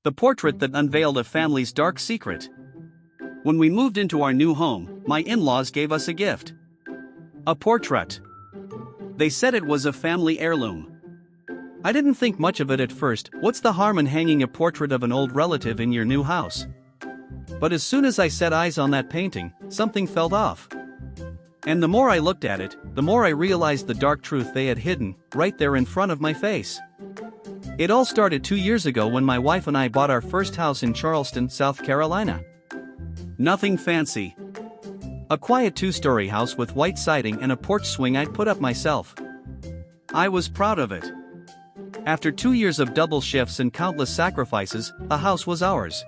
The portrait that unveiled a family's dark secret. When we moved into our new home, my in-laws gave us a gift. A portrait. They said it was a family heirloom. I didn't think much of it at first. What's the harm in hanging a portrait of an old relative in your new house? But as soon as I set eyes on that painting, something felt off. And the more I looked at it, the more I realized the dark truth they had hidden, right there in front of my face. It all started 2 years ago when my wife and I bought our first house in Charleston, South Carolina. Nothing fancy. A quiet 2-story house with white siding and a porch swing I'd put up myself. I was proud of it. After 2 years of double shifts and countless sacrifices, the house was ours.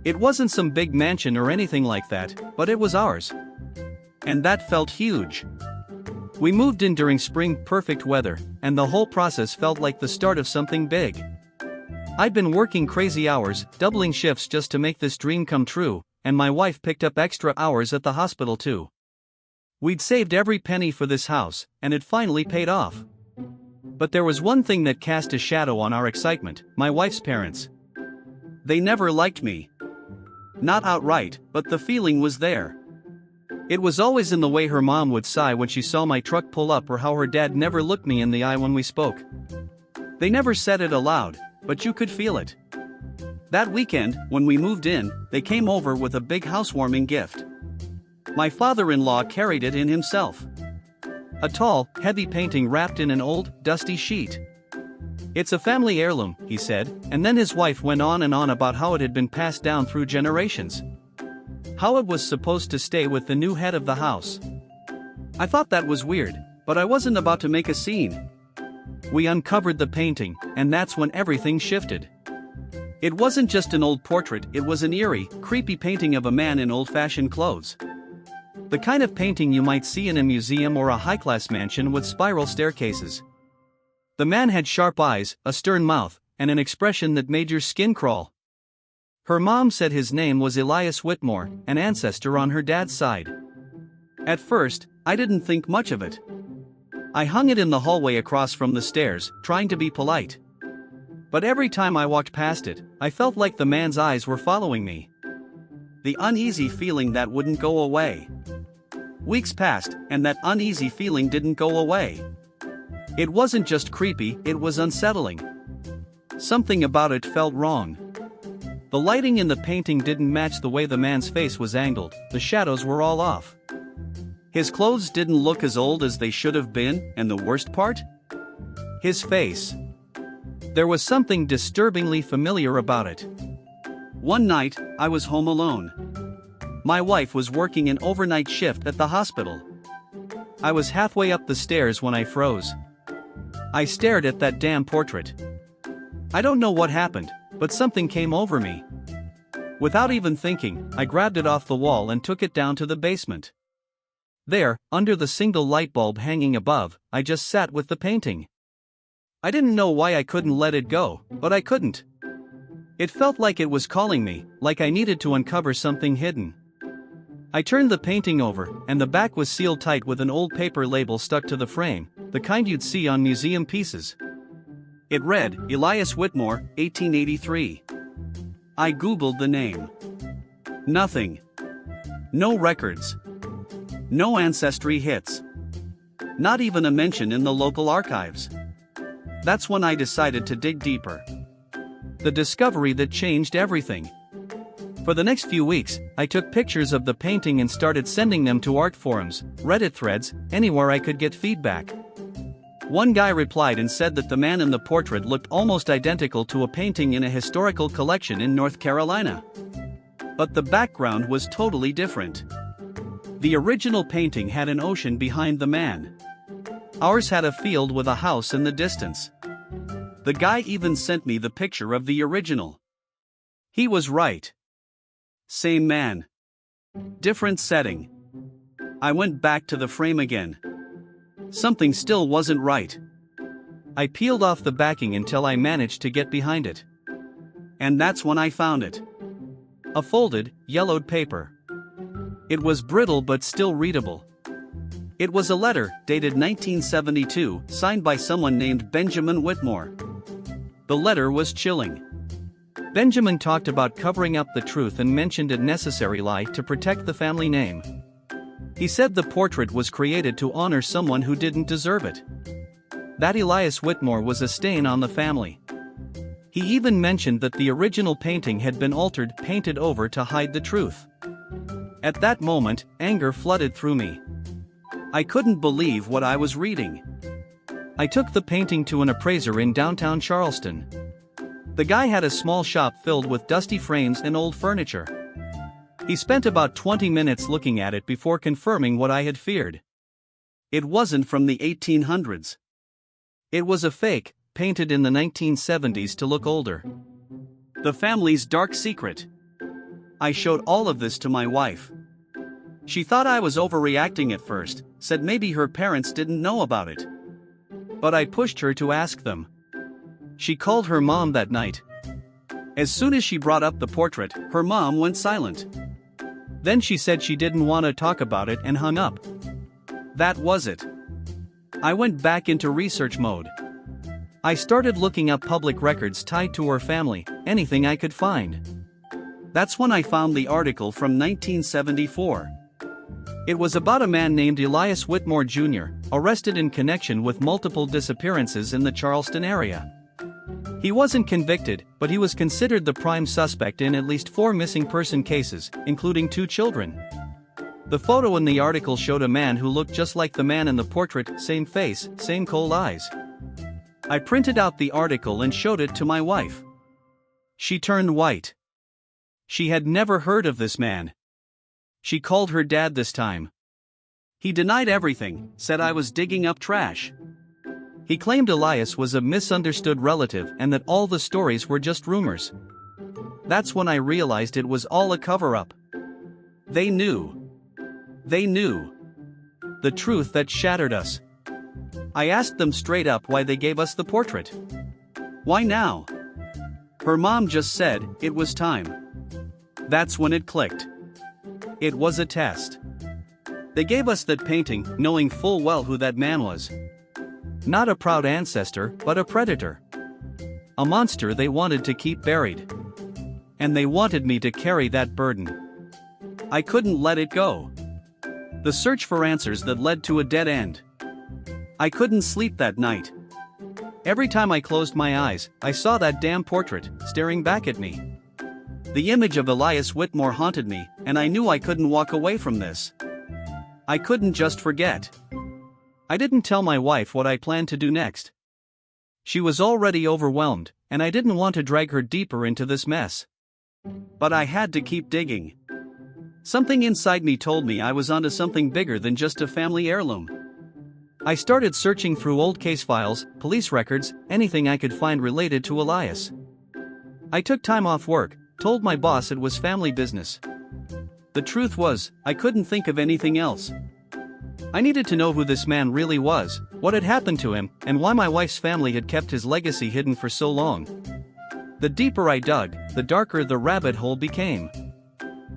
It wasn't some big mansion or anything like that, but it was ours. And that felt huge. We moved in during spring, perfect weather, and the whole process felt like the start of something big. I'd been working crazy hours, doubling shifts just to make this dream come true, and my wife picked up extra hours at the hospital too. We'd saved every penny for this house, and it finally paid off. But there was one thing that cast a shadow on our excitement: my wife's parents. They never liked me. Not outright, but the feeling was there. It was always in the way her mom would sigh when she saw my truck pull up, or how her dad never looked me in the eye when we spoke. They never said it aloud, but you could feel it. That weekend, when we moved in, they came over with a big housewarming gift. My father-in-law carried it in himself. A tall, heavy painting wrapped in an old, dusty sheet. "It's a family heirloom," he said, and then his wife went on and on about how it had been passed down through generations. How it was supposed to stay with the new head of the house. I thought that was weird, but I wasn't about to make a scene. We uncovered the painting, and that's when everything shifted. It wasn't just an old portrait, it was an eerie, creepy painting of a man in old-fashioned clothes. The kind of painting you might see in a museum or a high-class mansion with spiral staircases. The man had sharp eyes, a stern mouth, and an expression that made your skin crawl. Her mom said his name was Elias Whitmore, an ancestor on her dad's side. At first, I didn't think much of it. I hung it in the hallway across from the stairs, trying to be polite. But every time I walked past it, I felt like the man's eyes were following me. The uneasy feeling that wouldn't go away. Weeks passed, and that uneasy feeling didn't go away. It wasn't just creepy, it was unsettling. Something about it felt wrong. The lighting in the painting didn't match the way the man's face was angled, the shadows were all off. His clothes didn't look as old as they should have been, and the worst part? His face. There was something disturbingly familiar about it. One night, I was home alone. My wife was working an overnight shift at the hospital. I was halfway up the stairs when I froze. I stared at that damn portrait. I don't know what happened, but something came over me. Without even thinking, I grabbed it off the wall and took it down to the basement. There, under the single light bulb hanging above, I just sat with the painting. I didn't know why I couldn't let it go, but I couldn't. It felt like it was calling me, like I needed to uncover something hidden. I turned the painting over, and the back was sealed tight with an old paper label stuck to the frame, the kind you'd see on museum pieces. It read, Elias Whitmore, 1883. I googled the name. Nothing. No records. No ancestry hits. Not even a mention in the local archives. That's when I decided to dig deeper. The discovery that changed everything. For the next few weeks, I took pictures of the painting and started sending them to art forums, Reddit threads, anywhere I could get feedback. One guy replied and said that the man in the portrait looked almost identical to a painting in a historical collection in North Carolina. But the background was totally different. The original painting had an ocean behind the man. Ours had a field with a house in the distance. The guy even sent me the picture of the original. He was right. Same man. Different setting. I went back to the frame again. Something still wasn't right. I peeled off the backing until I managed to get behind it. And that's when I found it. A folded, yellowed paper. It was brittle but still readable. It was a letter, dated 1972, signed by someone named Benjamin Whitmore. The letter was chilling. Benjamin talked about covering up the truth and mentioned a necessary lie to protect the family name. He said the portrait was created to honor someone who didn't deserve it. That Elias Whitmore was a stain on the family. He even mentioned that the original painting had been altered, painted over to hide the truth. At that moment, anger flooded through me. I couldn't believe what I was reading. I took the painting to an appraiser in downtown Charleston. The guy had a small shop filled with dusty frames and old furniture. He spent about 20 minutes looking at it before confirming what I had feared. It wasn't from the 1800s. It was a fake, painted in the 1970s to look older. The family's dark secret. I showed all of this to my wife. She thought I was overreacting at first, said maybe her parents didn't know about it. But I pushed her to ask them. She called her mom that night. As soon as she brought up the portrait, her mom went silent. Then she said she didn't want to talk about it and hung up. That was it. I went back into research mode. I started looking up public records tied to her family, anything I could find. That's when I found the article from 1974. It was about a man named Elias Whitmore Jr., arrested in connection with multiple disappearances in the Charleston area. He wasn't convicted, but he was considered the prime suspect in at least 4 missing person cases, including 2 children. The photo in the article showed a man who looked just like the man in the portrait, same face, same cold eyes. I printed out the article and showed it to my wife. She turned white. She had never heard of this man. She called her dad this time. He denied everything, said I was digging up trash. He claimed Elias was a misunderstood relative and that all the stories were just rumors. That's when I realized it was all a cover-up. They knew. They knew. The truth that shattered us. I asked them straight up why they gave us the portrait. Why now? Her mom just said, it was time. That's when it clicked. It was a test. They gave us that painting, knowing full well who that man was. Not a proud ancestor, but a predator. A monster they wanted to keep buried. And they wanted me to carry that burden. I couldn't let it go. The search for answers that led to a dead end. I couldn't sleep that night. Every time I closed my eyes, I saw that damn portrait, staring back at me. The image of Elias Whitmore haunted me, and I knew I couldn't walk away from this. I couldn't just forget. I didn't tell my wife what I planned to do next. She was already overwhelmed, and I didn't want to drag her deeper into this mess. But I had to keep digging. Something inside me told me I was onto something bigger than just a family heirloom. I started searching through old case files, police records, anything I could find related to Elias. I took time off work, told my boss it was family business. The truth was, I couldn't think of anything else. I needed to know who this man really was, what had happened to him, and why my wife's family had kept his legacy hidden for so long. The deeper I dug, the darker the rabbit hole became.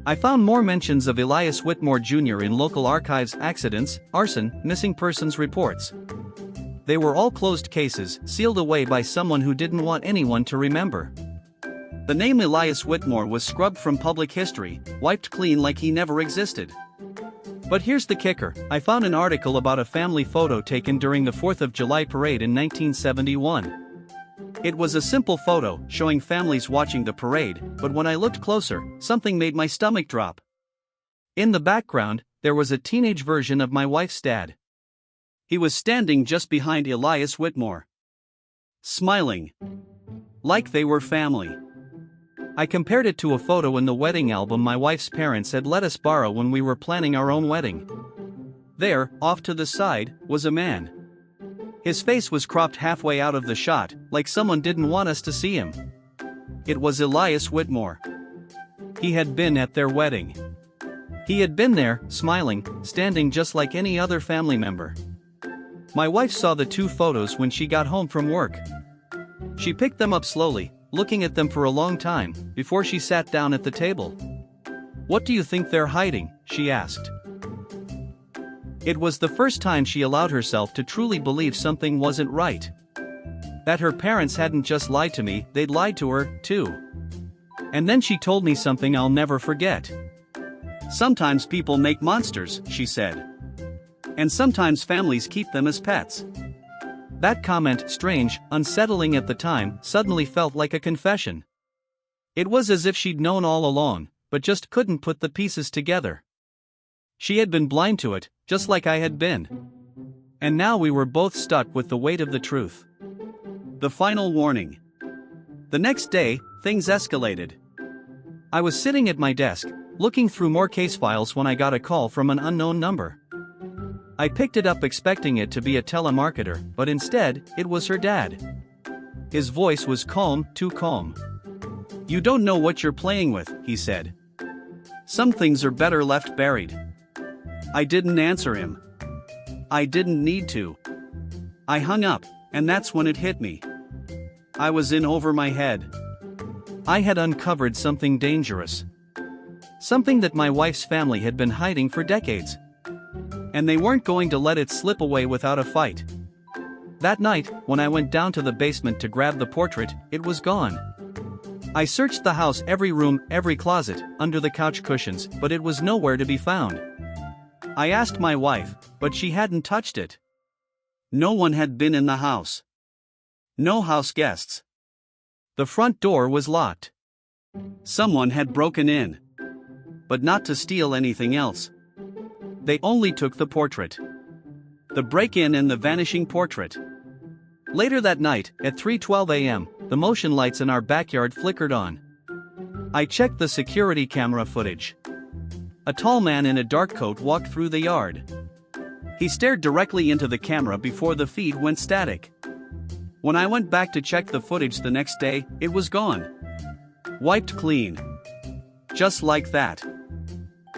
I found more mentions of Elias Whitmore Jr. in local archives, accidents, arson, missing persons reports. They were all closed cases, sealed away by someone who didn't want anyone to remember. The name Elias Whitmore was scrubbed from public history, wiped clean like he never existed. But here's the kicker, I found an article about a family photo taken during the 4th of July parade in 1971. It was a simple photo, showing families watching the parade, but when I looked closer, something made my stomach drop. In the background, there was a teenage version of my wife's dad. He was standing just behind Elias Whitmore. Smiling. Like they were family. I compared it to a photo in the wedding album my wife's parents had let us borrow when we were planning our own wedding. There, off to the side, was a man. His face was cropped halfway out of the shot, like someone didn't want us to see him. It was Elias Whitmore. He had been at their wedding. He had been there, smiling, standing just like any other family member. My wife saw the 2 photos when she got home from work. She picked them up slowly, looking at them for a long time, before she sat down at the table. "What do you think they're hiding?" she asked. It was the first time she allowed herself to truly believe something wasn't right. That her parents hadn't just lied to me, they'd lied to her, too. And then she told me something I'll never forget. Sometimes people make monsters, she said. And sometimes families keep them as pets. That comment, strange, unsettling at the time, suddenly felt like a confession. It was as if she'd known all along, but just couldn't put the pieces together. She had been blind to it, just like I had been. And now we were both stuck with the weight of the truth. The final warning. The next day, things escalated. I was sitting at my desk, looking through more case files when I got a call from an unknown number. I picked it up expecting it to be a telemarketer, but instead, it was her dad. His voice was calm, too calm. "You don't know what you're playing with," he said. "Some things are better left buried." I didn't answer him. I didn't need to. I hung up, and that's when it hit me. I was in over my head. I had uncovered something dangerous. Something that my wife's family had been hiding for decades. And they weren't going to let it slip away without a fight. That night, when I went down to the basement to grab the portrait, it was gone. I searched the house, every room, every closet, under the couch cushions, but it was nowhere to be found. I asked my wife, but she hadn't touched it. No one had been in the house. No house guests. The front door was locked. Someone had broken in. But not to steal anything else. They only took the portrait. The break-in and the vanishing portrait. Later that night, at 3:12 a.m., the motion lights in our backyard flickered on. I checked the security camera footage. A tall man in a dark coat walked through the yard. He stared directly into the camera before the feed went static. When I went back to check the footage the next day, it was gone. Wiped clean. Just like that.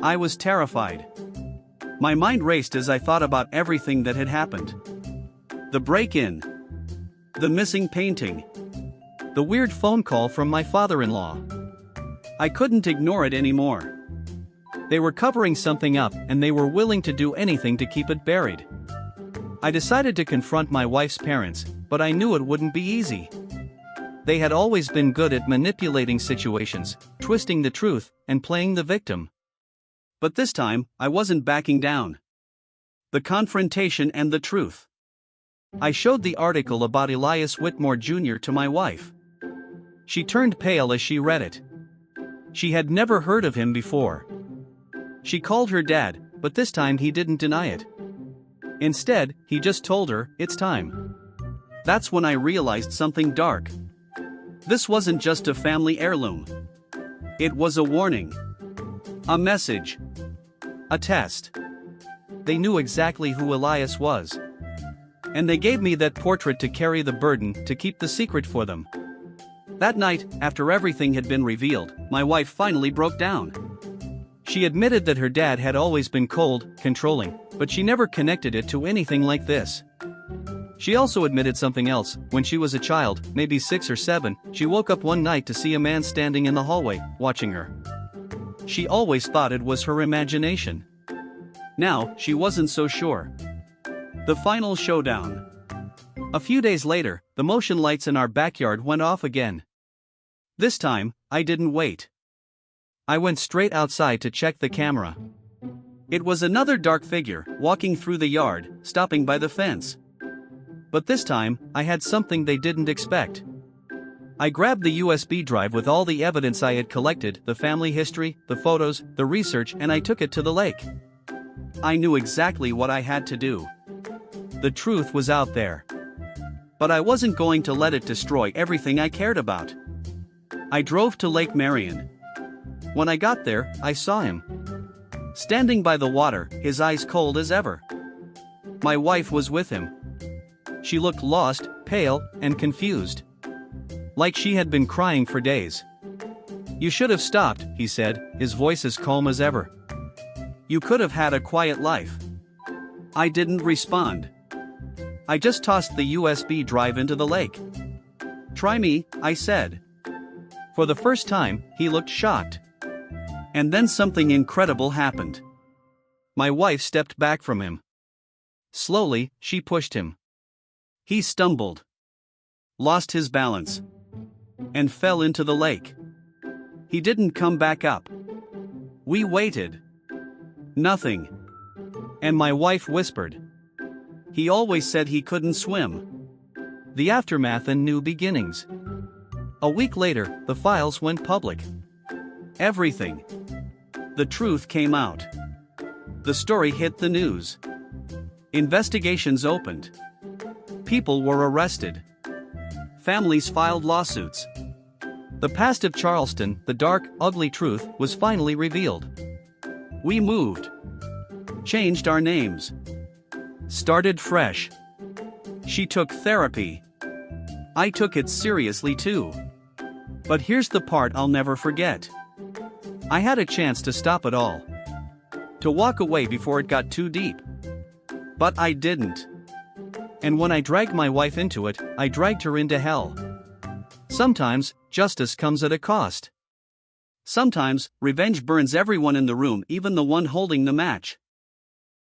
I was terrified. My mind raced as I thought about everything that had happened. The break-in. The missing painting. The weird phone call from my father-in-law. I couldn't ignore it anymore. They were covering something up, and they were willing to do anything to keep it buried. I decided to confront my wife's parents, but I knew it wouldn't be easy. They had always been good at manipulating situations, twisting the truth, and playing the victim. But this time, I wasn't backing down. The confrontation and the truth. I showed the article about Elias Whitmore Jr. to my wife. She turned pale as she read it. She had never heard of him before. She called her dad, but this time he didn't deny it. Instead, he just told her, "It's time." That's when I realized something dark. This wasn't just a family heirloom. It was a warning. A message. A test. They knew exactly who Elias was. And they gave me that portrait to carry the burden, to keep the secret for them. That night, after everything had been revealed, my wife finally broke down. She admitted that her dad had always been cold, controlling, but she never connected it to anything like this. She also admitted something else. When she was a child, maybe 6 or 7, she woke up one night to see a man standing in the hallway, watching her. She always thought it was her imagination. Now, she wasn't so sure. The final showdown. A few days later, the motion lights in our backyard went off again. This time, I didn't wait. I went straight outside to check the camera. It was another dark figure, walking through the yard, stopping by the fence. But this time, I had something they didn't expect. I grabbed the USB drive with all the evidence I had collected, the family history, the photos, the research, and I took it to the lake. I knew exactly what I had to do. The truth was out there. But I wasn't going to let it destroy everything I cared about. I drove to Lake Marion. When I got there, I saw him. Standing by the water, his eyes cold as ever. My wife was with him. She looked lost, pale, and confused. Like she had been crying for days. "You should have stopped," he said, his voice as calm as ever. "You could have had a quiet life." I didn't respond. I just tossed the USB drive into the lake. "Try me," I said. For the first time, he looked shocked. And then something incredible happened. My wife stepped back from him. Slowly, she pushed him. He stumbled. Lost his balance. And fell into the lake. He didn't come back up. We waited. Nothing. And my wife whispered. He always said he couldn't swim. The aftermath and new beginnings. A week later, the files went public. Everything. The truth came out. The story hit the news. Investigations opened. People were arrested. Families filed lawsuits. The past of Charleston, the dark, ugly truth, was finally revealed. We moved. Changed our names. Started fresh. She took therapy. I took it seriously too. But here's the part I'll never forget. I had a chance to stop it all. To walk away before it got too deep. But I didn't. And when I dragged my wife into it, I dragged her into hell. Sometimes, justice comes at a cost. Sometimes, revenge burns everyone in the room, even the one holding the match.